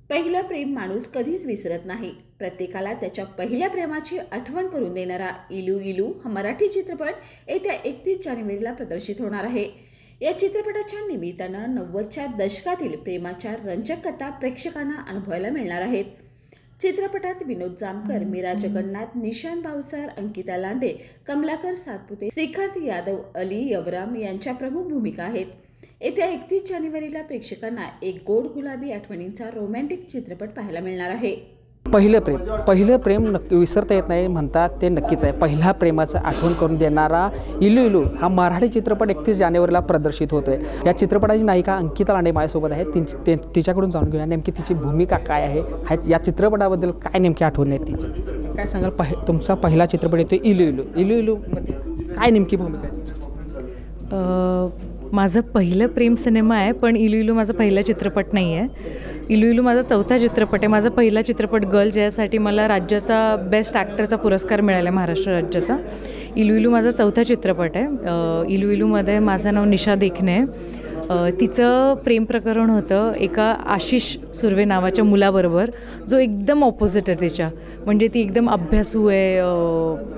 पहिलं प्रेम माणूस कधीच विसरत नाही. प्रत्येकाला त्याच्या पहिल्या प्रेमाची आठवण करून देणारा इलू इलू हा मराठी चित्रपट येत्या 31 जानेवारीला प्रदर्शित होणार आहे. या चित्रपटाच्या निमित्तानं 90च्या दशकातील प्रेमाच्या रंजक कथा प्रेक्षकांना अनुभवायला मिळणार आहेत. चित्रपटात विनोद जामकर, मीरा जगन्नाथ, निशान भावसार, अंकिता लांडे, कमलाकर सातपुते, श्रीकांत यादव, अली यवराम यांच्या प्रमुख भूमिका आहेत. येत्या 31 जानेवारीला प्रेक्षकांना एक गोड गुलाबी आठवणींचा रोमॅन्टिक चित्रपट पाहायला मिळणार आहे. पहिलं प्रेम नक्की विसरता येत नाही म्हणतात ते नक्कीच आहे. पहिल्या प्रेमाचं आठवण करून देणारा इलू इलू हा मराठी चित्रपट 31 जानेवारीला प्रदर्शित होतो आहे. या चित्रपटाची नायिका अंकिता लांडे माझ्यासोबत आहे. तिच्याकडून जाणून घेऊया नेमकी तिची भूमिका काय आहे, या चित्रपटाबद्दल काय नेमकी आठवण आहे तिची. काय सांगाल, तुमचा पहिला चित्रपट येतो इलू इलू. इलू इलूमध्ये काय नेमकी भूमिका आहे? माझं पहिलं प्रेम सिनेमा आहे, पण इलू इलू माझा पहिला चित्रपट नाही आहे. इलू इलू माझा चौथा चित्रपट आहे. माझा पहिला चित्रपट गर्ल, ज्यासाठी मला राज्याचा बेस्ट ॲक्टरचा पुरस्कार मिळाला आहे, महाराष्ट्र राज्याचा. इलू इलू माझा चौथा चित्रपट आहे. इलू इलूमध्ये माझं नाव निशा देखणे आहे. तिचं प्रेम प्रकरण होतं एका आशिष सुर्वे नावाच्या मुलाबरोबर, जो एकदम ऑपोजिट आहे तिच्या. म्हणजे ती एकदम अभ्यासू आहे,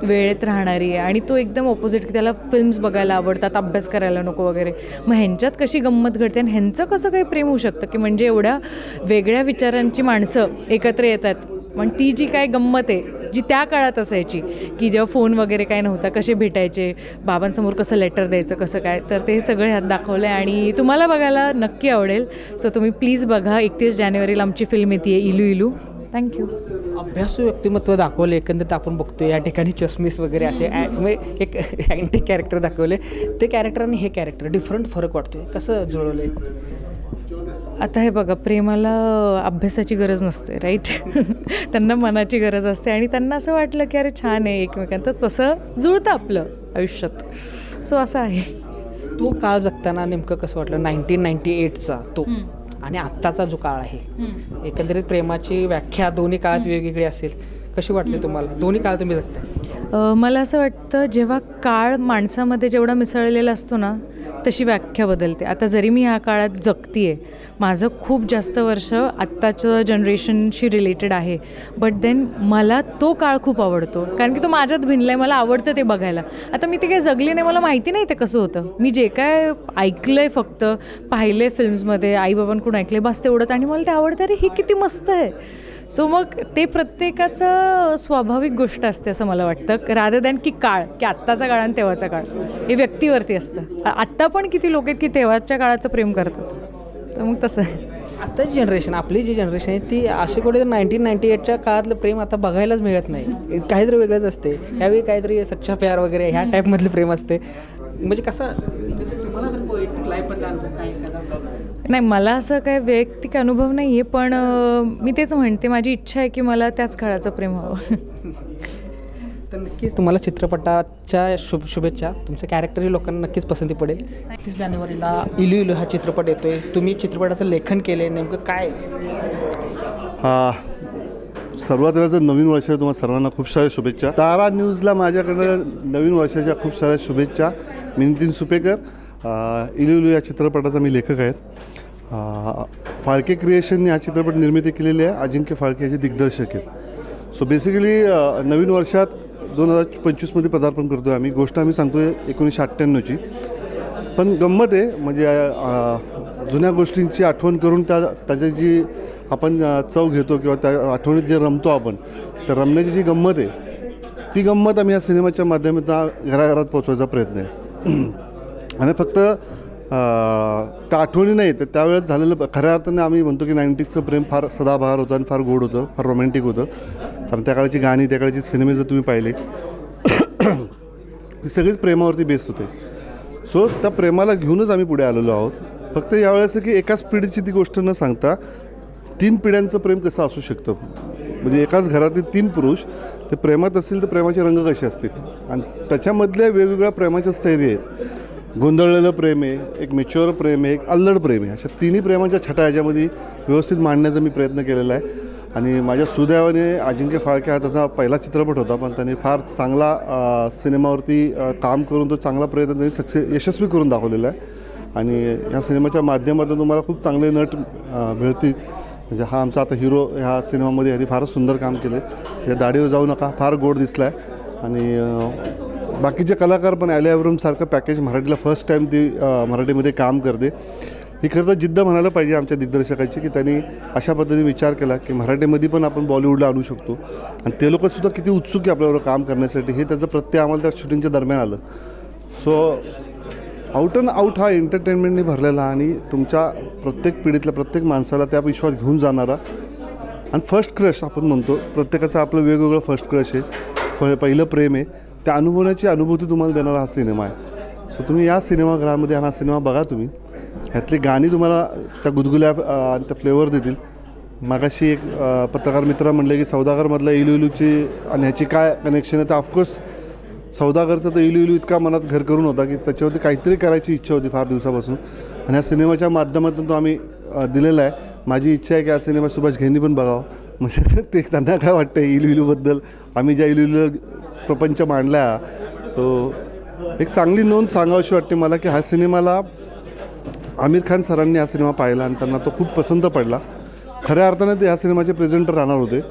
वेळेत राहणारी आहे, आणि तो एकदम ऑपोजिट, की त्याला फिल्म्स बघायला आवडतात, अभ्यास करायला नको वगैरे. मग ह्यांच्यात कशी गंमत घडते आणि ह्यांचं कसं काही प्रेम होऊ शकतं, की म्हणजे एवढ्या वेगळ्या विचारांची माणसं एकत्र येतात. पण ती जी काय गंमत आहे, जी त्या काळात असायची, की जेव्हा फोन वगैरे काय नव्हता, कसे भेटायचे, बाबांसमोर कसं लेटर द्यायचं, कसं काय, तर ते सगळं ह्यात दाखवलं आहे. आणि तुम्हाला बघायला नक्की आवडेल. सो तुम्ही प्लीज बघा. 31 जानेवारीला आमची फिल्म येते आहे इलू इलू. थँक्यू. अभ्यासू व्यक्तिमत्व दाखवले एकंदरीत आपण बघतो या ठिकाणी. चष्मीस वगैरे असे एक अँटी कॅरेक्टर दाखवले. ते कॅरेक्टर आणि हे कॅरेक्टर डिफरंट फरक वाटतोय, कसं जुळवले? आता हे बघा, प्रेमाला अभ्यासाची गरज नसते, राईट. त्यांना मनाची गरज असते, आणि त्यांना असं वाटलं की अरे छान आहे एकमेकांत, तसं जुळतं आपलं आयुष्यात. सो असं आहे. तो काळ जगताना नेमकं कसं वाटलं, 1998चा तो आणि आत्ताचा जो काळ आहे, एकंदरीत प्रेमाची व्याख्या दोन्ही काळात वेगवेगळी असेल. कशी वाटते तुम्हाला? दोन्ही काळ तुम्ही जगताय. मला असं वाटतं, जेव्हा काळ माणसामध्ये जेवढा मिसळलेला असतो ना, तशी व्याख्या बदलते. आता जरी मी ह्या काळात जगते आहे, माझं खूप जास्त वर्ष आत्ताचं जनरेशनशी रिलेटेड आहे, बट देन मला तो काळ खूप आवडतो, कारण की तो माझ्यात भिनला आहे. मला आवडतं ते बघायला. आता मी ते काही जगले नाही, मला माहिती नाही ते कसं होतं. मी जे काय ऐकलं आहे, फक्त पाहिलं आहे फिल्म्समध्ये, आईबाबांकडून ऐकलं आहे, बस तेवढंच. आणि मला ते आवडतं. अरे ही किती मस्त आहे. सो मग ते प्रत्येकाचं स्वाभाविक गोष्ट असते असं मला वाटतं, रादर दॅन की काळ, की आत्ताचा काळ आणि तेव्हाचा काळ, हे व्यक्तीवरती असतं. आत्ता पण किती लोक आहेत की तेव्हाच्या काळाचं प्रेम करतात. तर मग तसं आहे. आत्ताची जनरेशन, आपली जी जनरेशन आहे ती अशी कुठे 1998च्या काळातलं प्रेम आता बघायलाच मिळत नाही. काहीतरी वेगळंच असते. ह्यावेळी काहीतरी सच्चा प्यार वगैरे ह्या टाईपमधलं प्रेम असते. म्हणजे कसं तुम्हाला तर वैयक्तिक लाईफमधला अनुभव काय एखादा? नाही, मला असं काय वैयक्तिक अनुभव नाही आहे, पण मी तेच म्हणते, माझी इच्छा आहे की मला त्याच काळाचं प्रेम हवं. तर नक्कीच तुम्हाला चित्रपटाच्या शुभेच्छा. तुमचं कॅरेक्टरही लोकांना नक्कीच पसंती पडेल. 31 जानेवारीला इलू इलू हा चित्रपट येतो आहे. तुम्ही चित्रपटाचं लेखन केलं आहे, नेमकं काय? सर्वात नवीन वर्षाच्या तुम्हाला सर्वांना खूप साऱ्या शुभेच्छा. तारा न्यूजला माझ्याकडं नवीन वर्षाच्या खूप साऱ्या शुभेच्छा. मी नितीन सुपेकर, इलू इलू या चित्रपटाचा मी लेखक आहे. फाळके क्रिएशनने हा चित्रपट निर्मिती केलेली आहे. अजिंक्य फाळके याचे दिग्दर्शक आहेत. सो बेसिकली नवीन वर्षात 2025मध्ये पदार्पण करतो आहे आम्ही. गोष्ट आम्ही सांगतो आहे 1998ची. पण गंमत आहे, म्हणजे जुन्या गोष्टींची आठवण करून त्याची जी आपण चव घेतो किंवा त्या आठवणीत जे रमतो आपण, तर रमण्याची जी गंमत आहे, ती गंमत आम्ही या सिनेमाच्या माध्यमातून घराघरात पोचवायचा प्रयत्न आहे. आणि फक्त त्या आठवणी नाही, तर त्यावेळेस झालेलं खऱ्या अर्थाने आम्ही म्हणतो की 90चं प्रेम फार सदाबहार होतं आणि फार गोड होतं, फार रोमॅन्टिक होतं. कारण त्या काळची गाणी, त्या काळची सिनेमे जर तुम्ही पाहिले, ती सगळीच प्रेमावरती बेस्ड होते. सो त्या प्रेमाला घेऊनच आम्ही पुढे आलेलो आहोत. फक्त यावेळेस की एकाच पिढीची ती गोष्ट न सांगता 3 पिढ्यांचं प्रेम कसं असू शकतं, म्हणजे एकाच घरातील 3 पुरुष ते प्रेमात असतील तर प्रेमाचे रंग कसे असतील, आणि त्याच्यामधल्या वेगवेगळ्या प्रेमाच्या स्थैर्य आहेत. गोंधळलेलं प्रेम आहे, एक मॅच्युअर प्रेम आहे, एक अल्लड प्रेम आहे. अशा 3ही प्रेमाच्या छटा याच्यामध्ये व्यवस्थित मांडण्याचा मी प्रयत्न केलेला आहे. आणि माझ्या सुदैवाने अजिंक्य फाळके हा त्याचा पहिला चित्रपट होता, पण त्याने फार चांगला सिनेमावरती काम करून तो चांगला प्रयत्न त्यांनी यशस्वी करून दाखवलेला आहे. आणि या सिनेमाच्या माध्यमातून तुम्हाला खूप चांगले नट मिळतील. म्हणजे हा आमचा आता हिरो ह्या सिनेमामध्ये ह्यांनी फारच सुंदर काम केलं आहे. या दाढीवर जाऊ नका फार गोड दिसला आहे. आणि बाकीचे कलाकार पण आलिया अब्रामसारखं पॅकेज मराठीला फर्स्ट टाईम ती मराठीमध्ये काम करते. ही खरं तर जिद्द म्हणायला पाहिजे आमच्या दिग्दर्शकाची की त्यांनी अशा पद्धतीने विचार केला की मराठीमध्ये पण आपण बॉलिवूडला आणू शकतो. आणि ते लोकंसुद्धा किती उत्सुक आहे आपल्याबरोबर काम करण्यासाठी हे त्याचं प्रत्यय आम्हाला त्या शूटिंगच्या दरम्यान आलं. सो आउट अँड आउट हा एंटरटेनमेंटने भरलेला आणि तुमच्या प्रत्येक पिढीतल्या प्रत्येक माणसाला त्या विश्वास घेऊन जाणारा आणि फर्स्ट क्रश आपण म्हणतो प्रत्येकाचं आपलं वेगवेगळं फर्स्ट क्रश आहे, पहिलं प्रेम आहे, त्या अनुभवण्याची अनुभूती तुम्हाला देणारा हा सिनेमा आहे. सो तुम्ही या सिनेमागृहामध्ये हा सिनेमा बघा. तुम्ही ह्यातली गाणी तुम्हाला त्या गुदगुल्या आणि त्या फ्लेवर देतील. मागाशी एक पत्रकार मित्र म्हणले की सौदागरमधला इलू इलूची आणि ह्याची काय कनेक्शन आहे. तर ऑफकोर्स सौदागरचं तर इलू इलू इतका मनात घर करून होता की त्याच्यावरती काहीतरी करायची इच्छा होती फार दिवसापासून. आणि ह्या सिनेमाच्या माध्यमातून तो आम्ही दिलेला आहे. माझी इच्छा आहे की हा सिनेमा सुभाष घेंनी पण बघावं. म्हणजे ते त्यांना काय वाटतं इलू इलूबद्दल आम्ही ज्या इलू इलू प्रपंच मांडला. सो एक चांगली नोंद सांगावीशी वाटते मला की हा सिनेमाला आमिर खान सरांनी हा सिनेमा पाहिला आणि त्यांना तो खूप पसंत पडला. खऱ्या अर्थाने ते ह्या सिनेमाचे प्रेझेंटर राहणार होते.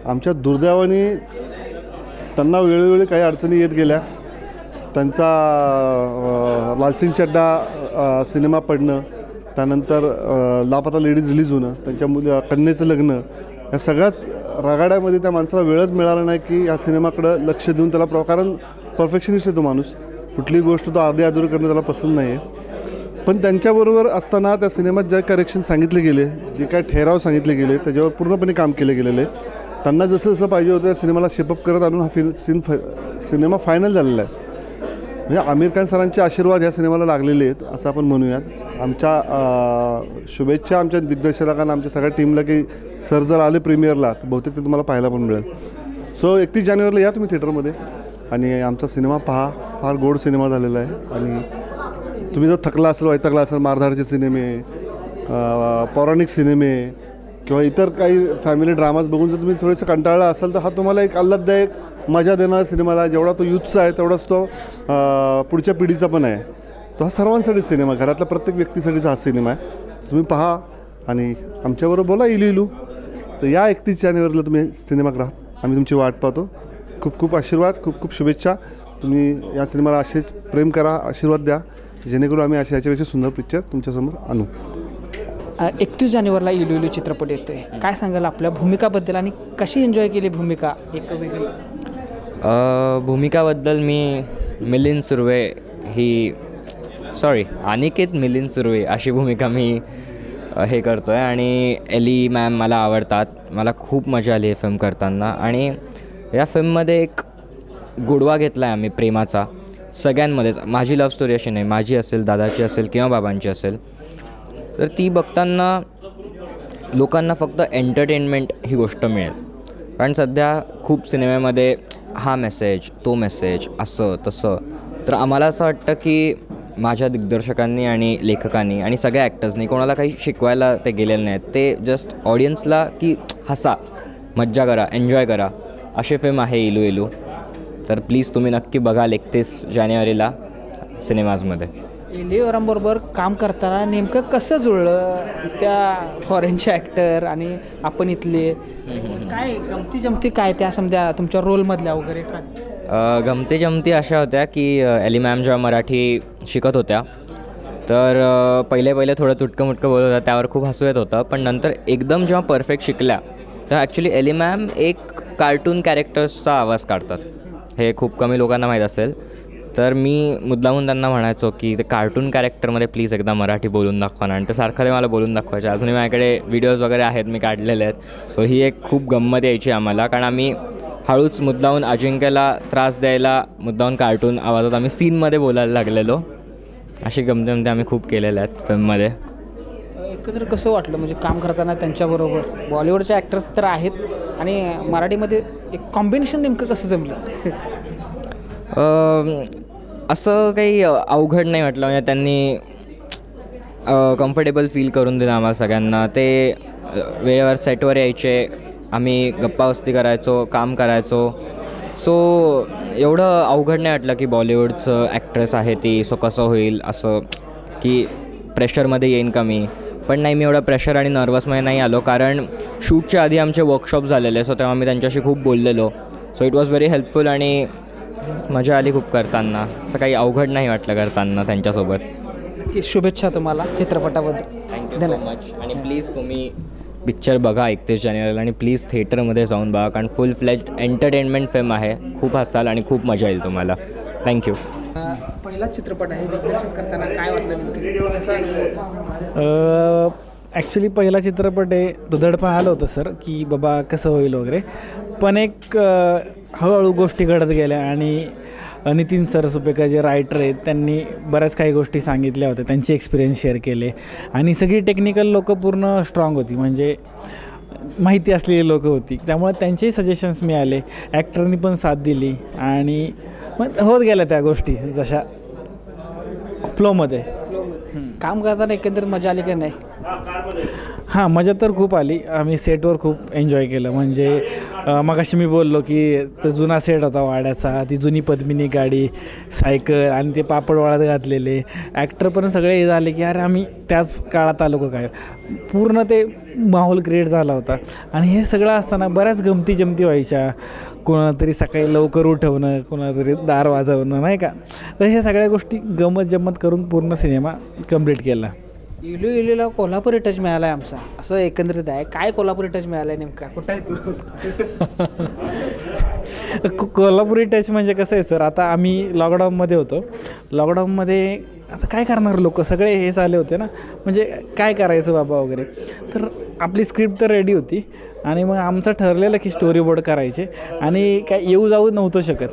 आमच्या दुर्दैवाने त्यांना वेळोवेळी काही अडचणी येत गेल्या. त्यांचा लालसिंग चड्डा सिनेमा पडणं, त्यानंतर लापता लेडीज रिलीज होणं, त्यांच्या कन्येचं लग्न, या सगळ्याच रगाड्यामध्ये त्या माणसाला वेळच मिळाला नाही की या सिनेमाकडं लक्ष देऊन त्याला कारण परफेक्शनिस्ट आहे तो माणूस. कुठलीही गोष्ट तो अर्धी अधुरी करणं त्याला पसंत नाही आहे. पण त्यांच्याबरोबर असताना त्या सिनेमात जे करेक्शन सांगितले गेले, जे काय ठेराव सांगितले गेले त्याच्यावर पूर्णपणे काम केले गेलेलं आहे. त्यांना जसं जसं पाहिजे होतं त्या सिनेमाला शेपअप करत आणून हा सिनेमा फायनल झालेला आहे. म्हणजे आमिर खान सरांचे आशीर्वाद ह्या सिनेमाला लागलेले आहेत असं आपण म्हणूयात. आमच्या शुभेच्छा आमच्या दिग्दर्शकांना, आमच्या सगळ्या टीमला की सर जर आले प्रीमियरला तर बहुतेक ते तुम्हाला पाहायला पण मिळेल. सो 31 जानेवारीला या तुम्ही थिएटरमध्ये आणि आमचा सिनेमा पहा. फार गोड सिनेमा झालेला आहे. आणि तुम्ही जर थकला असेल, वैतागला असेल, मारधाडचे सिनेमे, पौराणिक सिनेमे किंवा इतर काही फॅमिली ड्रामाज बघून जर तुम्ही थोडंसं कंटाळला असाल तर हा तुम्हाला एक आल्हाददायक मजा देणारा सिनेमा आहे. जेवढा तो यूथचा आहे तेवढाच तो पुढच्या पिढीचा पण आहे. तो हा सर्वांसाठीच सिनेमा, घरातल्या प्रत्येक व्यक्तीसाठीचा हा सिनेमा आहे. तुम्ही पहा आणि आमच्याबरोबर बोला इलू इलू. तर या 31 जानेवारीला तुम्ही सिनेमागृहात आम्ही तुमची वाट पाहतो. खूप खूप आशीर्वाद, खूप खूप शुभेच्छा. तुम्ही या सिनेमाला असेच प्रेम करा, आशीर्वाद द्या, जेणेकरून आम्ही याच्यापेक्षा सुंदर पिक्चर तुमच्यासमोर आणू. 31 जानेवारीला इलू इलू चित्रपट येतो आहे. काय सांगाल आपल्या भूमिकाबद्दल आणि कशी एन्जॉय केली भूमिका एक वेगळी? भूमिकाबद्दल मी मिलिंद सुर्वे अनिकेत मिलिंद सुर्वे अशी भूमिका मी हे करतो आहे. आणि एली मॅम मला आवडतात. मला खूप मजा आली हे फिल्म करताना. आणि या फिल्ममध्ये एक गोडवा घेतला आहे आम्ही प्रेमाचा सगळ्यांमध्येच. माझी लव्ह स्टोरी अशी नाही, माझी असेल, दादाची असेल किंवा बाबांची असेल, तर ती बघताना लोकांना फक्त एंटरटेनमेंट ही गोष्ट मिळेल. कारण सध्या खूप सिनेमामध्ये हा मेसेज, तो मेसेज, असं तसं. तर आम्हाला असं वाटतं की माझ्या दिग्दर्शकांनी आणि लेखकांनी आणि सगळ्या ॲक्टर्सनी कोणाला काही शिकवायला ते गेलेले नाहीत. ते जस्ट ऑडियन्सला की हसा, मज्जा करा, एन्जॉय करा, अशी फिल्म आहे इलू इलू. तर प्लीज तुम्ही नक्की बघाल 31 जानेवारीला सिनेमाजमध्ये. एलिओरामबरोबर काम करताना नेमकं कसं जुळलं? त्या फॉरेनचे ॲक्टर आणि आपण इथले काय गमती जमती काय त्या समजा तुमच्या रोलमधल्या वगैरे काय? गमती जमती अशा होत्या की एली मॅम जेव्हा मराठी शिकत होत्या तर पहिले थोडं तुटकं बोलत होत्या, त्यावर खूप हसू येत होतं. पण नंतर एकदम जेव्हा परफेक्ट शिकल्या तर ॲक्च्युली एली मॅम एक कार्टून कॅरेक्टर्सचा आवाज काढतात. हे खूप कमी लोकांना माहीत असेल. तर मी मुद्दामून त्यांना म्हणायचो की ते कार्टून कॅरेक्टरमध्ये प्लीज एकदा मराठी बोलून दाखवा ना. आणि ते सारखं ते मला बोलून दाखवायचे. अजूनही माझ्याकडे व्हिडिओज वगैरे आहेत, मी काढलेले आहेत. सो ही एक खूप गंमत यायची आम्हाला. कारण आम्ही हळूच मुद्दामून अजिंक्यला त्रास द्यायला मुद्दामून कार्टून आवाजात आम्ही सीनमध्ये बोलायला लागलेलो. अशी गमती आम्ही खूप केलेल्या आहेत फिल्ममध्ये. एकंदर कसं वाटलं म्हणजे काम करताना त्यांच्याबरोबर? बॉलिवूडचे ॲक्टर्स तर आहेत आणि मराठीमध्ये एक कॉम्बिनेशन नेमकं कसं जमलं? असं काही अवघड नाही वाटलं. म्हणजे त्यांनी कम्फर्टेबल फील करून दिलं आम्हाला सगळ्यांना. ते वेळेवर सेटवर यायचे, आम्ही गप्पागोष्टी करायचो, काम करायचो. सो एवढं अवघड नाही वाटलं की बॉलिवूडचं ॲक्ट्रेस आहे ती, सो कसं होईल असं की प्रेशरमध्ये येईन का मी. पण नाही, मी एवढा प्रेशर आणि नर्वसमध्ये नाही आलो, कारण शूटच्या आधी आमचे वर्कशॉप झालेले, सो तेव्हा मी त्यांच्याशी खूप बोललेलो. So it was very helpful आणि मजा आली खूप करताना. असं काही अवघड नाही वाटलं करताना त्यांच्यासोबत. नक्की शुभेच्छा तुम्हाला चित्रपटाबद्दल. Thank you so much. आणि प्लीज तुम्ही पिक्चर बघा 31 जानेवारीला आणि प्लीज थिएटरमध्ये जाऊन बघा, कारण फुल फ्लेज्ड एंटरटेनमेंट फिल्म आहे. खूप हसाल आणि खूप मजा येईल तुम्हाला. थँक्यू. पहिला चित्रपट आहे, दिग्दर्शन करताना काय वाटलं नेमकं? कसा अनुभव होता? ॲक्च्युली पहिला चित्रपट आहे, तो दडपण आलं होतं सर, की बाबा कसं होईल वगैरे. पण एक हळूहळू गोष्टी घडत गेल्या आणि नितीन सरसुपेकर जे रायटर आहेत त्यांनी बऱ्याच काही गोष्टी सांगितल्या होत्या, त्यांचे एक्सपिरियन्स शेअर केले आणि सगळी टेक्निकल लोकं पूर्ण स्ट्रॉंग होती, म्हणजे माहिती असलेली लोकं होती. त्यामुळे त्यांचेही सजेशन्स मिळाले, ॲक्टरनी पण साथ दिली आणि मग होत गेल्या त्या गोष्टी जशा फ्लोमध्ये. काम करताना एकंदरीत मजा आली की नाही? हां, मजा तर खूप आली. आम्ही सेटवर खूप एन्जॉय केलं. म्हणजे मगाशी मी बोललो की तो जुना सेट होता वाड्याचा, ती जुनी पद्मिनी गाडी, सायकल आणि ते पापड वाळत घातलेले ॲक्टर पण सगळे हे झाले की अरे आम्ही त्याच काळात आलो का काय. पूर्ण ते माहोल क्रिएट झाला होता. आणि हे सगळं असताना बऱ्याच गमती जमती व्हायच्या. कोणाला तरी सकाळी लवकर उठवणं, कोणाला तरी दार वाजवणं, नाही का. तर हे सगळ्या गोष्टी गमत जमत करून पूर्ण सिनेमा कंप्लीट केला. इलू इलूला कोल्हापुरी टच मिळाला आहे आमचा, असं एकंदरीत आहे. काय कोल्हापुरी टच मिळाला आहे नेमका? कुठं आहे तू? कोल्हापुरी टच म्हणजे कसं आहे सर, आता आम्ही लॉकडाऊनमध्ये होतो. लॉकडाऊनमध्ये आता काय करणार, लोक सगळे हे झाले होते ना, म्हणजे काय करायचं बाबा वगैरे. तर आपली स्क्रिप्ट तर रेडी होती आणि मग आमचं ठरलेलं की स्टोरी बोर्ड करायचे आणि काय येऊ जाऊ नव्हतं शकत.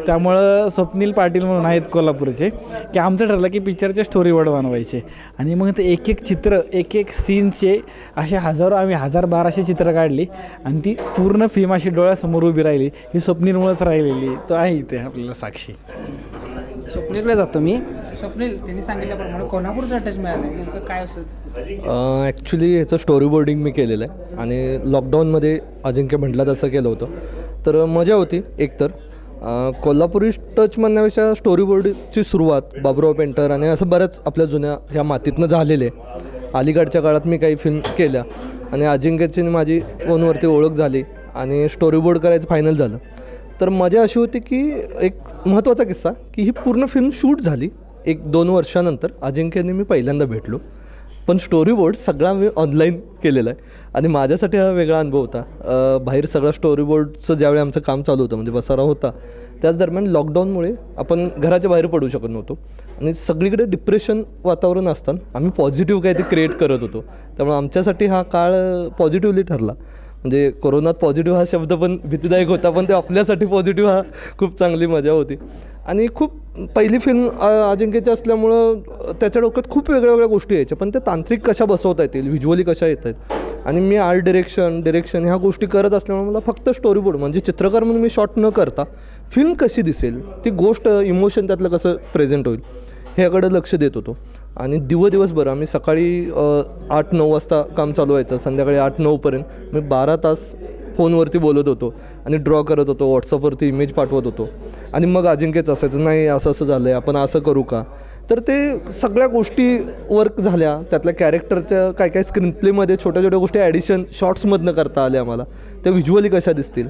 त्यामुळं स्वप्नील पाटील म्हणून आहेत कोल्हापूरचे, की आमचं ठरलं की पिक्चरचे स्टोरी बोर्ड बनवायचे. आणि मग ते एक एक चित्र, एक एक सीनचे असे हजारो, आम्ही 1012 चित्र काढली आणि ती पूर्ण फिल्म अशी डोळ्यासमोर उभी राहिली. ही स्वप्नीलमुळंच राहिलेली. तो आहे इथे आपल्याला साक्षी. स्वप्नीलकडे जातो मी. स्वप्नील, त्यांनी सांगितल्याप्रमाणे कोल्हापूरचा टच मिळाला आहे, नेमकं काय असं? ॲक्च्युली ह्याचं स्टोरी बोर्डिंग मी केलेलं आहे आणि लॉकडाऊनमध्ये अजिंक्य म्हटलं तसं केलं होतं. तर मजा होती एकतर. कोल्हापुरी टच म्हणण्यापेक्षा स्टोरी बोर्डची सुरुवात बाबुराव पेंटर आणि असं बऱ्याच आपल्या जुन्या ह्या मातीतनं झालेले. अलीकडच्या काळात मी काही फिल्म केल्या आणि अजिंक्यची माझी फोनवरती ओळख झाली आणि स्टोरी बोर्ड करायचं फायनल झालं. तर मजा अशी होती की एक महत्त्वाचा किस्सा की ही पूर्ण फिल्म शूट झाली 1-2 वर्षानंतर अजिंक्यने मी पहिल्यांदा भेटलो. पण स्टोरी बोर्ड सगळा मी ऑनलाईन केलेला आहे आणि माझ्यासाठी हा वेगळा अनुभव होता. बाहेर सगळं स्टोरी बोर्डचं ज्यावेळी आमचं काम चालू होतं, म्हणजे बसारा होता, त्याच दरम्यान लॉकडाऊनमुळे आपण घराच्या बाहेर पडू शकत नव्हतो आणि सगळीकडे डिप्रेशन वातावरण असताना आम्ही पॉझिटिव्ह काहीतरी क्रिएट करत होतो. त्यामुळे आमच्यासाठी हा काळ पॉझिटिव्हली ठरला. म्हणजे कोरोनात पॉझिटिव्ह हा शब्द पण भीतीदायक होता, पण ते आपल्यासाठी पॉझिटिव्ह हा खूप चांगली मजा होती. आणि खूप पहिली फिल्म अजिंक्यची असल्यामुळं त्याच्या डोक्यात खूप वेगळ्या वेगळ्या गोष्टी यायच्या, पण ते तांत्रिक कशा बसवता येतील, व्हिज्युअली कशा येत आहेत. आणि मी आर्ट डिरेक्शन ह्या गोष्टी करत असल्यामुळे मला फक्त स्टोरी बोर्ड, म्हणजे चित्रकार म्हणून मी शॉट न करता फिल्म कशी दिसेल, ती गोष्ट, इमोशन त्यातलं कसं प्रेझेंट होईल, ह्याकडे लक्ष देत होतो. आणि दिवसभर आम्ही सकाळी 8-9 वाजता काम चालू व्हायचं, संध्याकाळी 8-9पर्यंत मी 12 तास फोनवरती बोलत होतो आणि ड्रॉ करत होतो, व्हॉट्सअपवरती इमेज पाठवत होतो. आणि मग अजिंक्यच असायचं, नाही असं असं झालं आहे, आपण असं करू का. तर ते सगळ्या गोष्टी वर्क झाल्या. त्यातल्या कॅरेक्टरच्या काय काय स्क्रीन प्लेमध्ये छोट्या छोट्या गोष्टी ॲडिशन शॉर्ट्समधनं करता आल्या आम्हाला, त्या व्हिज्युअली कशा दिसतील.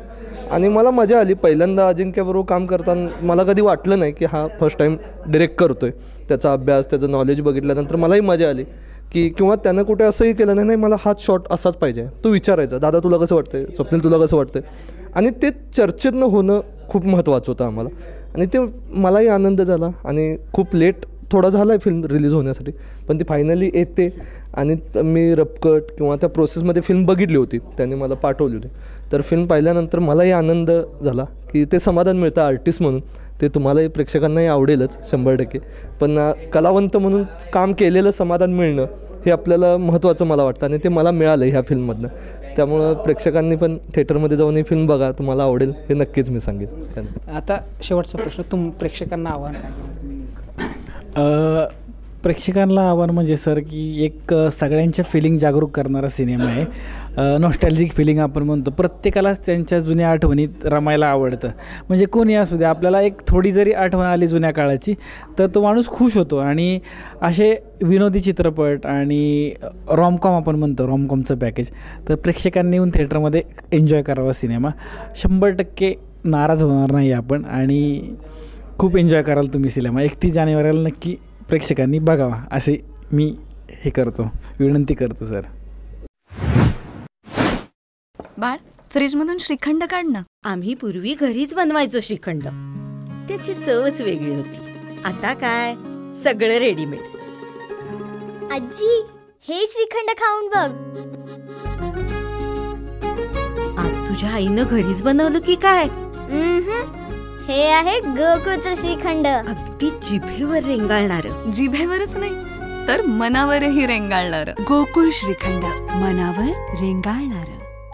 आणि मला मजा आली. पहिल्यांदा अजिंक्यबरोबर काम करताना मला कधी वाटलं नाही की हा फर्स्ट टाईम डिरेक्ट करतो आहे. त्याचा अभ्यास, त्याचं नॉलेज बघितल्यानंतर मलाही मजा आली की, किंवा त्यानं कुठे असंही केलं नाही, मला हाच शॉट असाच पाहिजे. तो विचारायचा, दादा तुला कसं वाटतं आहे, स्वप्नील तुला कसं वाटतं आहे. आणि ते चर्चेतनं होणं खूप महत्त्वाचं होतं आम्हाला. आणि ते मलाही आनंद झाला. आणि खूप लेट थोडा झाला आहे फिल्म रिलीज होण्यासाठी, पण ती फायनली येते. आणि मी रपकट किंवा त्या प्रोसेसमध्ये फिल्म बघितली होती, त्याने मला पाठवली होती. तर फिल्म पाहिल्यानंतर मलाही आनंद झाला की ते समाधान मिळतं आर्टिस्ट म्हणून. ते तुम्हालाही प्रेक्षकांनाही आवडेलच 100%. पण कलावंत म्हणून काम केलेलं समाधान मिळणं हे आपल्याला महत्त्वाचं मला वाटतं आणि ते मला मिळालं ह्या फिल्ममधनं. त्यामुळं प्रेक्षकांनी पण थिएटरमध्ये जाऊन ही फिल्म बघा, तुम्हाला आवडेल हे नक्कीच मी सांगेन. आता शेवटचा प्रश्न, प्रेक्षकांना आव्हान काय? प्रेक्षकांना आव्हान म्हणजे सर की एक सगळ्यांच्या फिलिंग जागरूक करणारा सिनेमा आहे. नॉस्टॅल्जिक फिलिंग आपण म्हणतो, प्रत्येकालाच त्यांच्या जुन्या आठवणीत रमायला आवडतं. म्हणजे कोणी असू द्या, आपल्याला एक थोडी जरी आठवण आली जुन्या काळाची तर तो माणूस खुश होतो. आणि असे विनोदी चित्रपट आणि रॉमकॉम आपण म्हणतो, रॉमकॉमचं पॅकेज, तर प्रेक्षकांनी येऊन थिएटरमध्ये एन्जॉय करावा सिनेमा. 100% नाराज होणार नाही आपण आणि खूप एन्जॉय कराल तुम्ही सिनेमा. 31 जानेवारीला नक्की प्रेक्षकांनी बघावा असे मी हे करतो, विनंती करतो सर. बाळ, फ्रीजमधून श्रीखंड काढ ना. आम्ही पूर्वी घरीच बनवायचो श्रीखंड, त्याची चवच वेगळी होती. आता काय सगळं रेडीमेड. आजी, हे श्रीखंड खाऊन बघ. आज तुझ्या आईनं घरीच बनवलं की काय? हे आहे गोकुळचं श्रीखंड. अगदी जिभेवर रेंगाळणार. जिभेवरच नाही तर मनावरही रेंगाळणार. गोकुळ श्रीखंड, मनावर रेंगाळणार.